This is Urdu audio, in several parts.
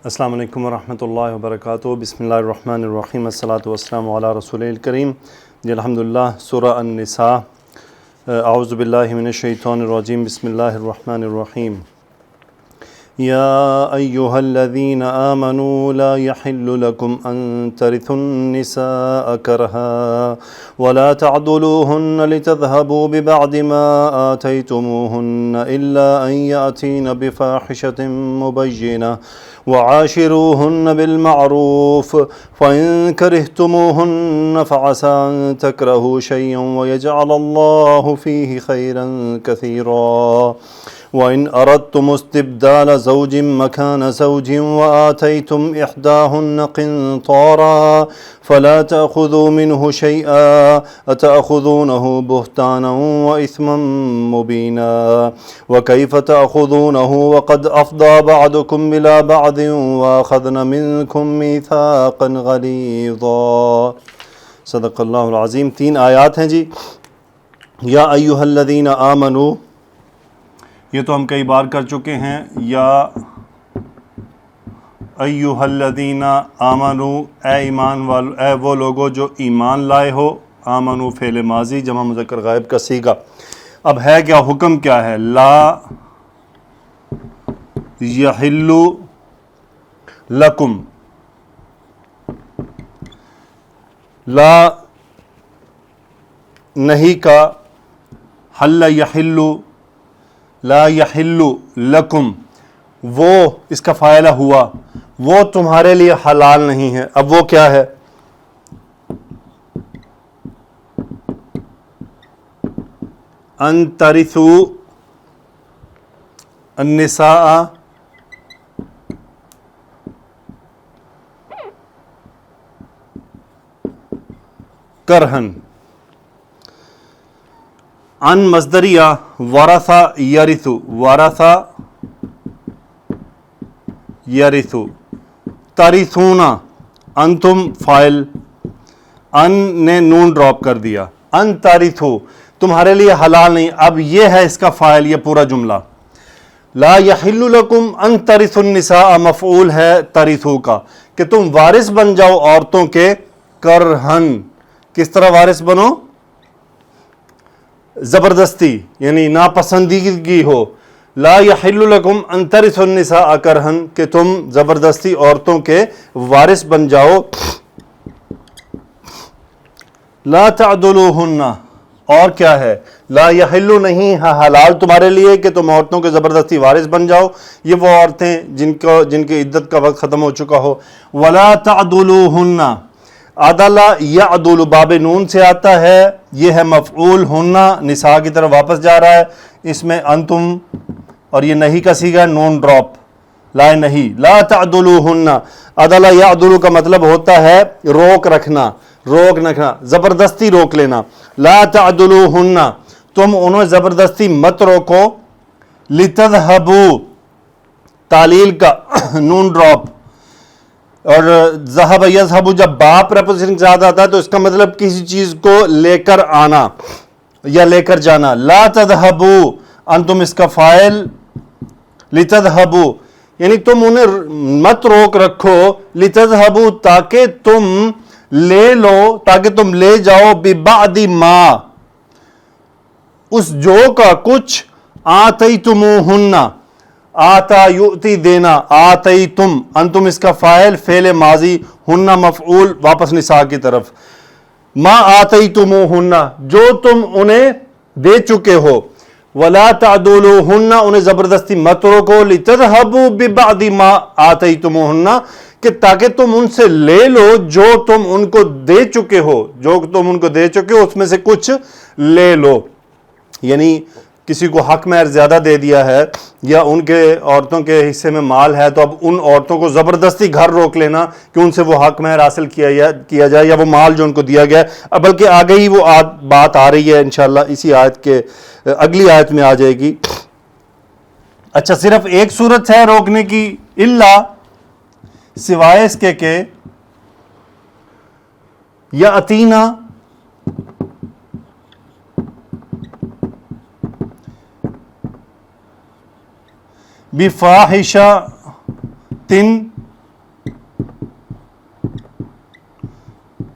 السلام علیکم ورحمۃ اللہ وبرکاتہ۔ بسم اللہ الرحمن الرحیم، الصلاۃ والسلام علی رسول الکریم۔ جی الحمدللہ، سورہ النساء۔ اعوذ باللہ من الشیطان الرجیم، بسم اللہ الرحمن الرحیم۔ یا ایہا الذین آمنوا لا یحل لکم ان ترثوا النساء کرہا ولا تعضلوہن لتذہبوا ببعض ما آتیتموہن الا ان یأتین بفاحشۃ مبینہ وعاشروهن بالمعروف فإن كرهتموهن فعسى أن تكرهوا شيئا ويجعل الله فيه خيرا كثيرا وإن أردتم استبدال زوج مكان زوج وآتيتم إحداهن قنطارا فلا تأخذوا منه شيئا أتأخذونه بهتانا وإثما مبينا وكيف تأخذونه وقد أفضى بعضكم إلى بعض وأخذن منكم ميثاقا غليظا۔ صدق اللہ العظیم۔ 3 آیات ہیں جی۔ یا ایھا الذین آمنوا، یہ تو ہم کئی بار کر چکے ہیں۔ یا ایھا الذین آمنوا، اے ایمان والو، اے وہ لوگو جو ایمان لائے ہو۔ آمنوا فعل ماضی جمع مذکر غائب کا صیغہ۔ اب ہے کیا، حکم کیا ہے؟ لا یحل لکم، لا نہیں کا، حل یحل، لا یحل لکم، وہ اس کا فاعلہ ہوا، وہ تمہارے لیے حلال نہیں ہے۔ اب وہ کیا ہے؟ ان ترثوا النساء کرہن۔ ان مصدریہ ورث یرث، ورث یرث، ترثون، انتم فاعل، ان نے نون ڈراپ کر دیا، ان ترثو، تمہارے لیے حلال نہیں۔ اب یہ ہے اس کا فاعل، یہ پورا جملہ۔ لا یحل لکم ان ترثوا النساء مفعول ہے ترثو کا، کہ تم وارث بن جاؤ عورتوں کے، کرہن، کس طرح وارث بنو؟ زبردستی، یعنی ناپسندیدگی ہو۔ لا یحل لکم ان ترثوا النساء کرہن، کہ تم زبردستی عورتوں کے وارث بن جاؤ۔ لا تعضلوہن، اور کیا ہے؟ لا یحل نہیں ہے حلال تمہارے لیے کہ تم عورتوں کے زبردستی وارث بن جاؤ۔ یہ وہ عورتیں جن کی عدت کا وقت ختم ہو چکا ہو۔ ولا تعضلوہن، عدل یعدل باب نون سے آتا ہے، یہ ہے مفعول، ہننا نساء کی طرف واپس جا رہا ہے، اس میں انتم اور یہ نہیں کا صیغہ، نون ڈراپ، لا نہیں۔ لا تعضلوہن، عدل یعدل کا مطلب ہوتا ہے روک رکھنا، روک رکھنا، زبردستی روک لینا۔ لا تعضلوہن، تم انہیں زبردستی مت روکو۔ لتذہبوا، تعلیل کا نون ڈراپ، اور ذہب یذہب جب با پریپوزیشن کے ساتھ آتا ہے تو اس کا مطلب کسی چیز کو لے کر آنا یا لے کر جانا۔ لا تذہبوا، انتم اس کا فاعل، لتذہبوا یعنی تم انہیں مت روک رکھو، لتذہبوا تاکہ تم لے لو، تاکہ تم لے جاؤ، ببعض ما، اس جو کا کچھ، آتیتموہن، آتا یؤتی دینا، آتیتم، انتم اس کا فاعل، فعل ماضی، ہن مفعول، واپس نساء کی طرف۔ ما آتیتموہن، جو تم انہیں دے چکے ہو۔ ولا تعضلوہن، انہیں زبردستی مت روکو، لتذہبوا ببعض ما آتیتموہن، کہ تاکہ تم ان سے لے لو جو تم ان کو دے چکے ہو، جو تم ان کو دے چکے ہو اس میں سے کچھ لے لو۔ یعنی کسی کو حق مہر زیادہ دے دیا ہے یا ان کے عورتوں کے حصے میں مال ہے تو اب ان عورتوں کو زبردستی گھر روک لینا کہ ان سے وہ حق مہر حاصل کیا جائے یا وہ مال جو ان کو دیا گیا ہے۔ بلکہ آگے ہی وہ بات آ رہی ہے انشاءاللہ، اسی آیت کے اگلی آیت میں آ جائے گی۔ اچھا، صرف ایک صورت ہے روکنے کی، الا، سوائے اس کے کہ یا اتینا، بفاحشۃ،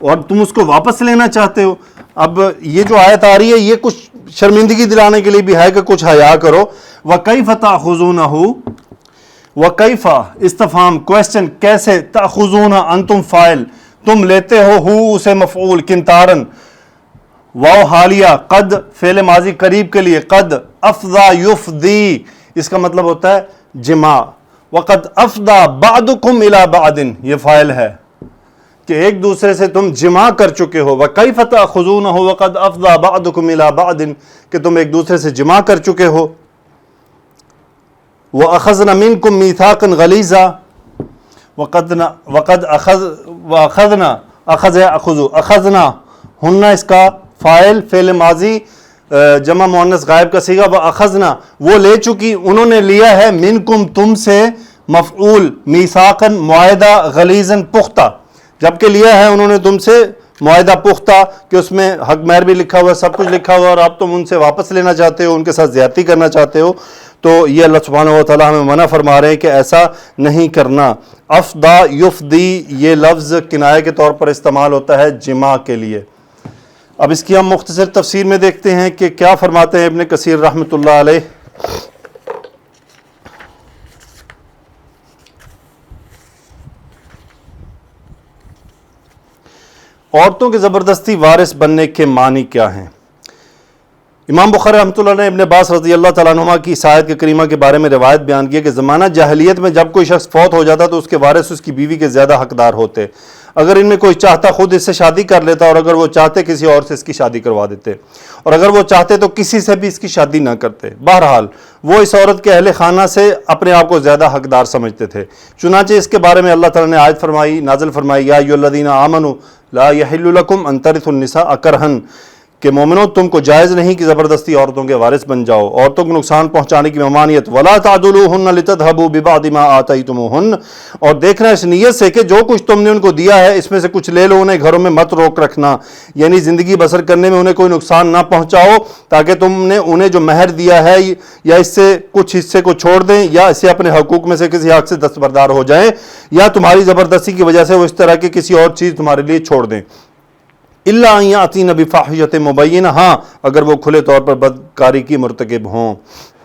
اور تم اس کو واپس لینا چاہتے ہو. اب یہ جو آیت آ رہی ہے یہ کچھ شرمندگی دلانے کے لیے بھی ہے کہ کچھ حیا کرو. وَكَيْفَ تَأْخُذُونَهُ وَكَيْفَ استفہام کوسچن, کیسے, تأخذون انتم فاعل, تم لیتے ہو اسے مفعول, کنتارن, واو حالیہ, قد فعل ماضی قریب کے لیے, قد افضا یفضی اس کا مطلب ہوتا ہے جماع. وقد افضا بعضکم الی بعض یہ فاعل ہے کہ ایک دوسرے سے تم جماع کر چکے ہو. وَكَيْفَ تَأْخُذُونَهُ وَقَدْ أَفْضَى بَعْضُكُمْ إِلَى بَعْضٍ کہ تم ایک دوسرے سے جماع کر چکے ہو. وَأَخَذْنَ مِنْكُمْ مِيثَاقًا غَلِيظًا أَخَذْنَا ہننا اس کا فاعل فعل ماضی جمع مؤنث غائب کا صیغہ. وَأَخَذْنَا وہ لے چکی, انہوں نے لیا ہے, منکم تم سے, مفعول میثاقاً معاہدہ, غلیظاً پختہ, جبکہ لیا ہے انہوں نے تم سے معاہدہ پختہ کہ اس میں حق مہر بھی لکھا ہوا ہے, سب کچھ لکھا ہوا ہے, اور آپ تم ان سے واپس لینا چاہتے ہو, ان کے ساتھ زیادتی کرنا چاہتے ہو. تو یہ اللہ سبحانہ و تعالیٰ ہمیں منع فرما رہے ہیں کہ ایسا نہیں کرنا. افدا یفدی یہ لفظ کنایہ کے طور پر استعمال ہوتا ہے جماع کے لیے. اب اس کی ہم مختصر تفسیر میں دیکھتے ہیں کہ کیا فرماتے ہیں ابن کثیر رحمۃ اللہ علیہ. عورتوں کے زبردستی وارث بننے کے معنی کیا ہیں؟ امام بخاری رحمۃ اللہ نے ابن عباس رضی اللہ تعالیٰ عنہما کی اس آیت کے کریمہ کے بارے میں روایت بیان کی کہ زمانہ جاہلیت میں جب کوئی شخص فوت ہو جاتا تو اس کے وارث اس کی بیوی کے زیادہ حقدار ہوتے. اگر ان میں کوئی چاہتا خود اس سے شادی کر لیتا, اور اگر وہ چاہتے کسی اور سے اس کی شادی کروا دیتے, اور اگر وہ چاہتے تو کسی سے بھی اس کی شادی نہ کرتے. بہرحال وہ اس عورت کے اہل خانہ سے اپنے آپ کو زیادہ حقدار سمجھتے تھے. چنانچہ اس کے بارے میں اللہ تعالیٰ نے آیت نازل فرمائی, یا ایھا الذین آمنوا لا یحل لکم ان ترثوا النساء کرہا کہ مومنو تم کو جائز نہیں کہ زبردستی عورتوں کے وارث بن جاؤ, عورتوں کو نقصان پہنچانے کی ممانعت. ولا تعدلوہن لتذهبوا ببعض ما آتیتموہن اور دیکھنا اس نیت سے کہ جو کچھ تم نے ان کو دیا ہے اس میں سے کچھ لے لو, انہیں گھروں میں مت روک رکھنا, یعنی زندگی بسر کرنے میں انہیں کوئی نقصان نہ پہنچاؤ, تاکہ تم نے انہیں جو مہر دیا ہے یا اس سے کچھ حصے کو چھوڑ دیں, یا اسے اپنے حقوق میں سے کسی حق سے دستبردار ہو جائیں, یا تمہاری زبردستی کی وجہ سے وہ اس طرح کی کسی اور چیز تمہارے لیے چھوڑ دیں. الا ان یاتین بفاحشۃ مبینہ ہاں اگر وہ کھلے طور پر بدکاری کی مرتکب ہوں.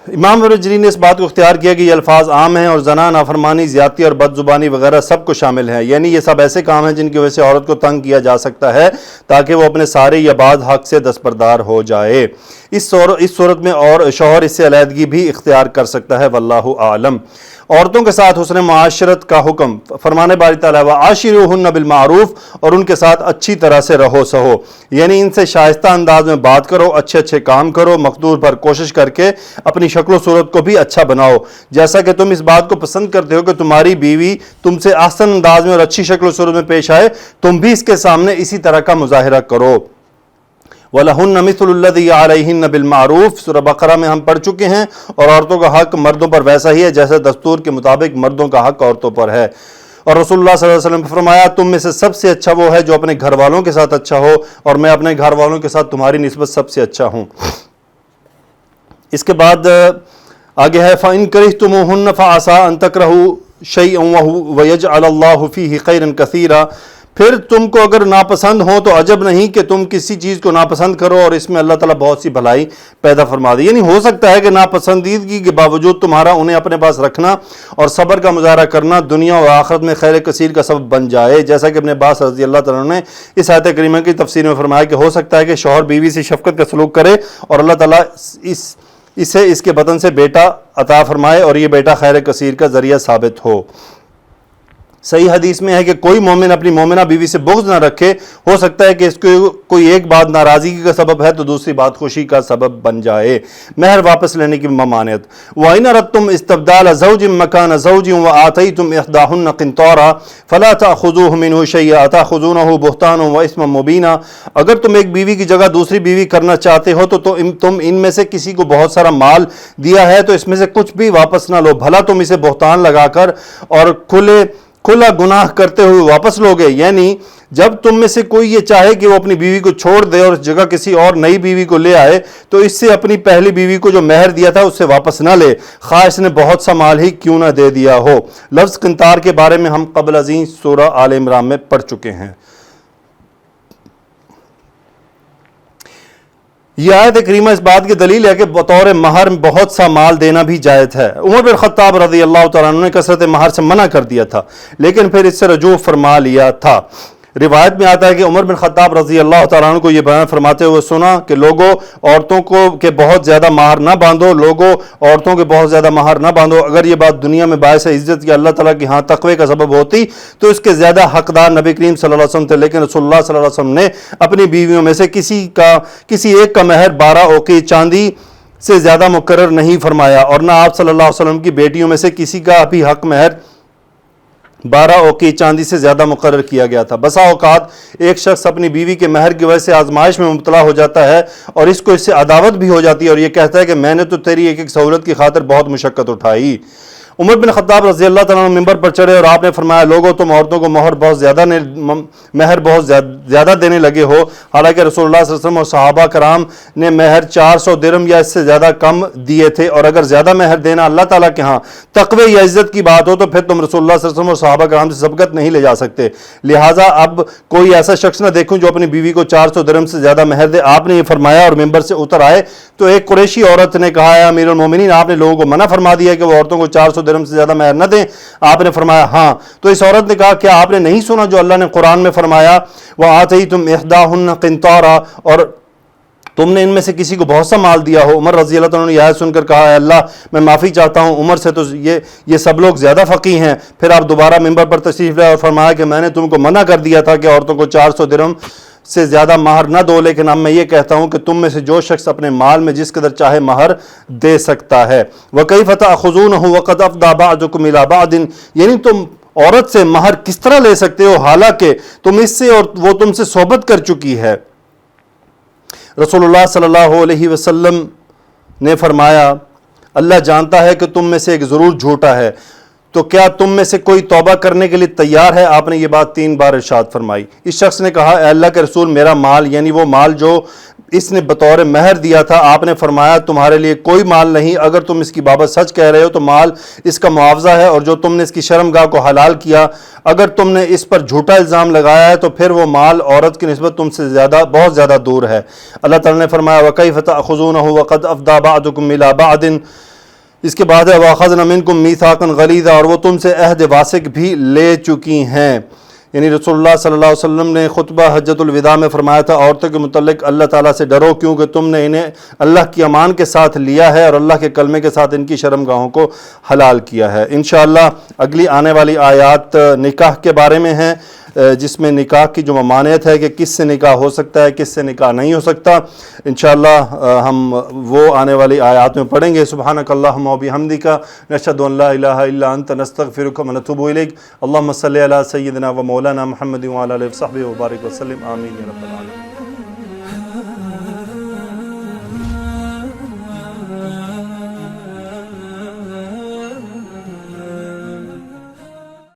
امام ابن جریر نے اس بات کو اختیار کیا کہ یہ الفاظ عام ہیں اور زنا, نافرمانی, زیادتی اور بد زبانی وغیرہ سب کو شامل ہیں, یعنی یہ سب ایسے کام ہیں جن کی وجہ سے عورت کو تنگ کیا جا سکتا ہے تاکہ وہ اپنے سارے یا بعض حق سے دستبردار ہو جائے. اس صورت میں اور شوہر اس سے علیحدگی بھی اختیار کر سکتا ہے. واللہ اعلم. عورتوں کے ساتھ حسن معاشرت کا حکم, فرمانے باری تعالیٰ وعاشروہن بالمعروف اور ان کے ساتھ اچھی طرح سے رہو سہو, یعنی ان سے شائستہ انداز میں بات کرو, اچھے اچھے کام کرو, مقدور پر کوشش کر کے اپنی شکل و صورت کو بھی اچھا بناؤ, جیسا کہ تم اس بات کو پسند کرتے ہو کہ تمہاری بیوی تم سے احسن انداز میں اور اچھی شکل و صورت میں پیش آئے, تم بھی اس کے سامنے اسی طرح کا مظاہرہ کرو. وَلَهُنَّ مِثْلُ الَّذِي عَلَيْهِنَّ بِالْمَعْرُوفِ سورہ بقرہ میں ہم پڑھ چکے ہیں, اور عورتوں کا حق مردوں پر ویسا ہی ہے جیسے دستور کے مطابق مردوں کا حق عورتوں پر ہے. اور رسول اللہ صلی اللہ علیہ وسلم نے فرمایا تم میں سے سب سے اچھا وہ ہے جو اپنے گھر والوں کے ساتھ اچھا ہو, اور میں اپنے گھر والوں کے ساتھ تمہاری نسبت سب سے اچھا ہوں. اس کے بعد آگے ہے فَإِن كَرِهْتُمُوهُنَّ فَعَسَىٰ أَن تَكْرَهُوا شَيْئًا وَيَجْعَلَ اللَّهُ فِيهِ خَيْرًا كَثِيرًا پھر تم کو اگر ناپسند ہو تو عجب نہیں کہ تم کسی چیز کو ناپسند کرو اور اس میں اللہ تعالیٰ بہت سی بھلائی پیدا فرما دے. یعنی ہو سکتا ہے کہ ناپسندیدگی کے باوجود تمہارا انہیں اپنے پاس رکھنا اور صبر کا مظاہرہ کرنا دنیا اور آخرت میں خیر کثیر کا سبب بن جائے, جیسا کہ ابن عباس رضی اللہ تعالیٰ نے اس آیت کریمہ کی تفسیر میں فرمایا کہ ہو سکتا ہے کہ شوہر بیوی سے شفقت کا سلوک کرے اور اللہ تعالیٰ اسے اس کے بدن سے بیٹا عطا فرمائے اور یہ بیٹا خیر کثیر کا ذریعہ ثابت ہو. صحیح حدیث میں ہے کہ کوئی مومن اپنی مومنہ بیوی سے بغض نہ رکھے, ہو سکتا ہے کہ اس کو کوئی ایک بات ناراضگی کا سبب ہے تو دوسری بات خوشی کا سبب بن جائے. مہر واپس لینے کی ممانعت. وَإِنْ أَرَدْتُمْ اسْتِبْدَالَ زَوْجٍ مَّكَانَ زَوْجٍ وَآتَيْتُمْ إِحْدَاهُنَّ قِنْطَارًا فَلَا تَأْخُذُوهُ مِنْهُ شَيْئًا أَتَأْخُذُونَهُ بُهْتَانًا وَإِثْمًا مُّبِينًا اگر تم ایک بیوی کی جگہ دوسری بیوی کرنا چاہتے ہو تو تم ان میں سے کسی کو بہت سارا مال دیا ہے تو اس میں سے کچھ بھی واپس نہ لو, بھلا تم اسے بہتان لگا کر اور کھلے کھلا گناہ کرتے ہوئے واپس لوگے، یعنی جب تم میں سے کوئی یہ چاہے کہ وہ اپنی بیوی کو چھوڑ دے اور اس جگہ کسی اور نئی بیوی کو لے آئے تو اس سے اپنی پہلی بیوی کو جو مہر دیا تھا اس سے واپس نہ لے، خواہ اس نے بہت سا مال ہی کیوں نہ دے دیا ہو۔ لفظ قنطار کے بارے میں ہم قبل ازیں سورہ آل عمران میں پڑھ چکے ہیں۔ یہ آیت کریمہ اس بات کی دلیل ہے کہ بطور مہر بہت سا مال دینا بھی جائز ہے۔ عمر بن خطاب رضی اللہ تعالیٰ عنہ نے کثرت مہر سے منع کر دیا تھا، لیکن پھر اس سے رجوع فرما لیا تھا۔ روایت میں آتا ہے کہ عمر بن خطاب رضی اللہ تعالیٰ عنہ کو یہ بیان فرماتے ہوئے سنا کہ لوگوں عورتوں کو کہ بہت زیادہ مہر نہ باندھو، لوگوں عورتوں کے بہت زیادہ مہر نہ باندھو، اگر یہ بات دنیا میں باعث عزت یا اللہ تعالیٰ کی ہاں تقوی کا سبب ہوتی تو اس کے زیادہ حقدار نبی کریم صلی اللہ علیہ وسلم تھے، لیکن رسول اللہ صلی اللہ علیہ وسلم نے اپنی بیویوں میں سے کسی ایک کا مہر 12 اوقی چاندی سے زیادہ مقرر نہیں فرمایا، اور نہ آپ صلی اللہ علیہ وسلم کی بیٹیوں میں سے کسی کا بھی حق مہر 12 اوقی چاندی سے زیادہ مقرر کیا گیا تھا۔ بسا اوقات ایک شخص اپنی بیوی کے مہر کی وجہ سے آزمائش میں مبتلا ہو جاتا ہے اور اس کو اس سے عداوت بھی ہو جاتی ہے اور یہ کہتا ہے کہ میں نے تو تیری ایک ایک سہولت کی خاطر بہت مشقت اٹھائی۔ عمر بن خطاب رضی اللہ تعالیٰ عنہ ممبر پر چڑھے اور آپ نے فرمایا، لوگوں تم عورتوں کو مہر بہت زیادہ دینے لگے ہو، حالانکہ رسول اللہ صلی اللہ علیہ وسلم اور صحابہ کرام نے مہر 400 درہم یا اس سے زیادہ کم دیے تھے، اور اگر زیادہ مہر دینا اللہ تعالیٰ کے ہاں تقوی یا عزت کی بات ہو تو پھر تم رسول اللہ صلی اللہ علیہ وسلم اور صحابہ کرام سے سبقت نہیں لے جا سکتے، لہٰذا اب کوئی ایسا شخص نہ دیکھوں جو اپنی بیوی کو 400 درہم سے زیادہ مہر دے۔ آپ نے یہ فرمایا اور ممبر سے اتر آئے تو ایک قریشی عورت نے کہا، اے امیر المومنین، آپ نے لوگوں کو منع فرما دیا کہ وہ عورتوں کو 400 درہم سے زیادہ مہر نہ دیں۔ آپ نے فرمایا ہاں۔ تو اس عورت نے کہا، کیا آپ نے نہیں سنا جو اللہ نے قرآن میں فرمایا، وَآتَيْتُمْ إِحْدَاهُنَّ قِنطَارًا، اور تم نے ان میں سے کسی کو بہت سا مال دیا ہو؟ عمر رضی اللہ عنہ نے یہ سن کر کہا، اے اللہ میں معافی چاہتا ہوں عمر سے، تو یہ سب لوگ زیادہ فقیہ ہیں۔ پھر آپ دوبارہ ممبر پر تشریف لائے اور فرمایا کہ میں نے تم کو منع کر دیا تھا کہ عورتوں کو 400 درہم سے زیادہ مہر نہ دو، لیکن اب میں یہ کہتا ہوں کہ تم میں سے جو شخص اپنے مال میں جس قدر چاہے مہر دے سکتا ہے۔ وَكَيْفَ تَأْخُذُونَهُ وَقَدْ أَفْضَىٰ بَعْضُكُمْ إِلَىٰ بَعْضٍ، یعنی تم عورت سے مہر کس طرح لے سکتے ہو حالانکہ تم اس سے اور وہ تم سے صحبت کر چکی ہے۔ رسول اللہ صلی اللہ علیہ وسلم نے فرمایا، اللہ جانتا ہے کہ تم میں سے ایک ضرور جھوٹا ہے، تو کیا تم میں سے کوئی توبہ کرنے کے لیے تیار ہے؟ آپ نے یہ بات 3 بار ارشاد فرمائی۔ اس شخص نے کہا، اے اللہ کے رسول، میرا مال، یعنی وہ مال جو اس نے بطور مہر دیا تھا۔ آپ نے فرمایا، تمہارے لیے کوئی مال نہیں، اگر تم اس کی بابت سچ کہہ رہے ہو تو مال اس کا معاوضہ ہے، اور جو تم نے اس کی شرمگاہ کو حلال کیا، اگر تم نے اس پر جھوٹا الزام لگایا ہے تو پھر وہ مال عورت کی نسبت تم سے بہت زیادہ دور ہے۔ اللہ تعالیٰ نے فرمایا، وَكَيْفَ تَأْخُذُونَهُ وَقَدْ أَفْضَىٰ بَعْضُكُمْ إِلَىٰ بَعْضٍ، اس کے بعد ہے وَأَخَذْنَ مِنْكُمْ مِيثَاقًا غَلِيظًا، اور وہ تم سے عہد واثق بھی لے چکی ہیں۔ یعنی رسول اللہ صلی اللہ علیہ وسلم نے خطبہ حجۃ الوداع میں فرمایا تھا، عورتوں کے متعلق اللہ تعالیٰ سے ڈرو کیونکہ تم نے انہیں اللہ کی امان کے ساتھ لیا ہے اور اللہ کے کلمے کے ساتھ ان کی شرمگاہوں کو حلال کیا ہے۔ انشاءاللہ اگلی آنے والی آیات نکاح کے بارے میں ہیں، جس میں نکاح کی جو ممانعت ہے کہ کس سے نکاح ہو سکتا ہے، کس سے نکاح نہیں ہو سکتا، انشاءاللہ ہم وہ آنے والی آیات میں پڑھیں گے۔ سبحانک اللہم و بحمدک، نشہد ان لا الہ الا انت، نستغفرک و نتوب الیک۔ اللہم صلی علی سیدنا و مولانا محمد وعلی آلہ وصحبہ وبارک وسلم، آمین یا رب العالمین۔